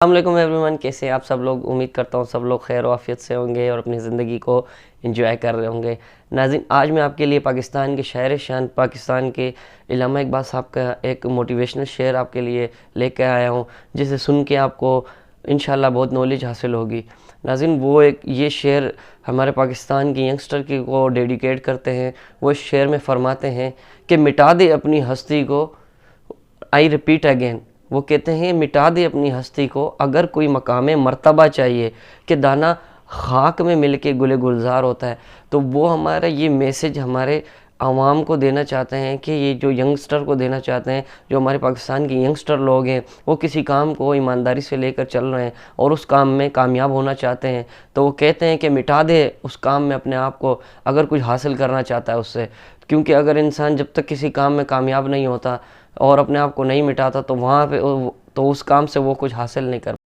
السلام علیکم every one, کیسے ہیں آپ سب لوگ؟ امید کرتا ہوں سب لوگ خیر و عافیت سے ہوں گے اور اپنی زندگی کو انجوائے کر رہے ہوں گے۔ ناظرین، آج میں آپ کے لیے پاکستان کے شاعر شان، پاکستان کے علامہ اقبال صاحب کا ایک موٹیویشنل شعر آپ کے لیے لے کے آیا ہوں، جسے سن کے آپ کو انشاءاللہ بہت نالج حاصل ہوگی۔ ناظرین، یہ شعر ہمارے پاکستان کی ینگسٹر کو ڈیڈیکیٹ کرتے ہیں۔ وہ اس شعر میں فرماتے ہیں کہ مٹا دے اپنی ہستی کو، آئی ریپیٹ اگین، وہ کہتے ہیں مٹا دے اپنی ہستی کو، اگر کوئی مقام مرتبہ چاہیے کہ دانا خاک میں مل کے گل گلزار ہوتا ہے۔ تو وہ ہمارا یہ میسج ہمارے عوام کو دینا چاہتے ہیں کہ یہ جو ینگسٹر کو دینا چاہتے ہیں، جو ہمارے پاکستان کے ینگسٹر لوگ ہیں، وہ کسی کام کو ایمانداری سے لے کر چل رہے ہیں اور اس کام میں کامیاب ہونا چاہتے ہیں، تو وہ کہتے ہیں کہ مٹا دے اس کام میں اپنے آپ کو، اگر کچھ حاصل کرنا چاہتا ہے اس سے۔ کیونکہ اگر انسان جب تک کسی کام میں کامیاب نہیں ہوتا اور اپنے آپ کو نہیں مٹاتا، تو وہاں پہ تو اس کام سے وہ کچھ حاصل نہیں کر